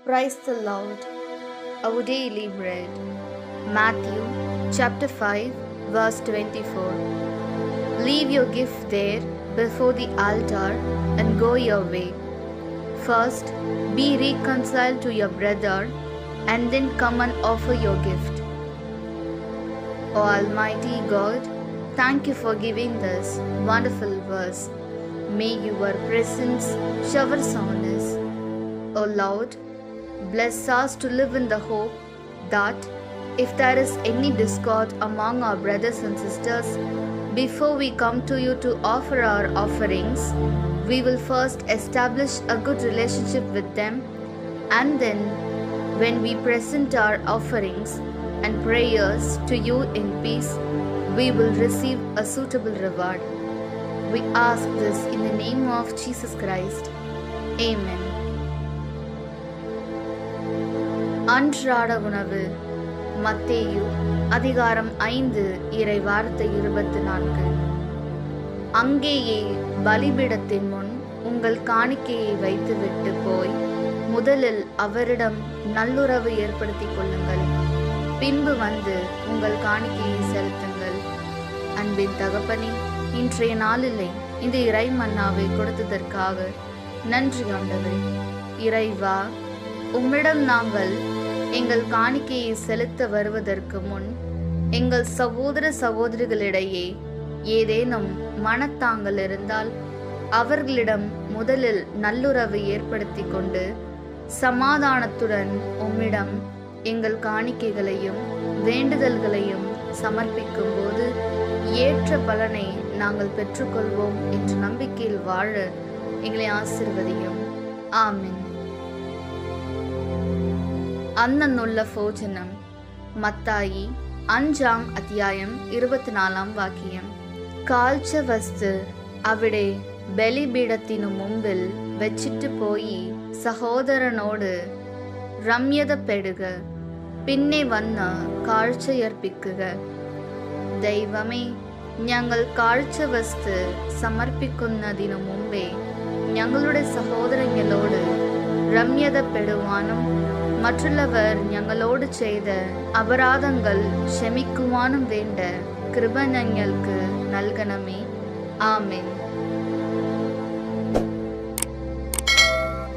Praise the Lord. Our daily bread. Matthew chapter 5 verse 24. Leave your gift there before the altar and go your way. First, be reconciled to your brother and then come and offer your gift. O Almighty God, thank you for giving this wonderful verse. May your presence showers on us. O Lord, bless us to live in the hope that if there is any discord among our brothers and sisters, before we come to you to offer our offerings, we will first establish a good relationship with them, and then when we present our offerings and prayers to you in peace, we will receive a suitable reward. We ask this in the name of Jesus Christ. Amen. அன்றாட உணவு. மத்தேயு அதிகாரம் 5 இறை வார்த்தை 24. அங்கேயே பலிபீடத்தின் முன் உங்கள் காணிக்கையை வைத்துவிட்டு போய் முதலில் அவரிடம் நல்லுறவு ஏற்படுத்திக் கொள்ளுங்கள். பின்பு வந்து உங்கள் காணிக்கையை செலுத்துங்கள். அன்பின் தகப்பனே, இன்றைய நாளிலே இந்த இறை மன்னாவை கொடுத்ததற்காக நன்றி ஆண்டவரே. இறைவா, உம்மிடம் நாங்கள் எங்கள் காணிக்கையை செலுத்த வருவதற்கு முன் எங்கள் சகோதர சகோதரிகளிடையே ஏதேனும் மனத்தாங்கல் இருந்தால் அவர்களிடம் முதலில் நல்லுறவு ஏற்படுத்தி கொண்டு சமாதானத்துடன் உம்மிடம் எங்கள் காணிக்கைகளையும் வேண்டுதல்களையும் சமர்ப்பிக்கும் போது ஏற்ற பலனை நாங்கள் பெற்றுக்கொள்வோம் என்ற நம்பிக்கையில் வாழ எங்களை ஆசீர்வதியும். ஆமென். അന്നുള്ള ഭോജനം. മത്തായി 5 അധ്യായം 24 വാക്യം. കാഴ്ച വസ്തു അവിടെ ബലിപീഠത്തിനു മുമ്പിൽ വെച്ചിട്ട് പോയി സഹോദരനോട് രമ്യതപ്പെടുക, പിന്നെ വന്ന് കാഴ്ചയർപ്പിക്കുക. ദൈവമേ, ഞങ്ങൾ കാഴ്ചവസ്തു സമർപ്പിക്കുന്നതിനു മുമ്പേ ഞങ്ങളുടെ സഹോദരങ്ങളോട് രമ്യതപ്പെടുവാനും മറ്റുള്ളവർ ഞങ്ങളോട് ചെയ്ത അപരാധങ്ങൾ ക്ഷമിക്കുവാനും വേണ്ട കൃപ ഞങ്ങൾക്ക് നൽകണമേ. ആമേൻ.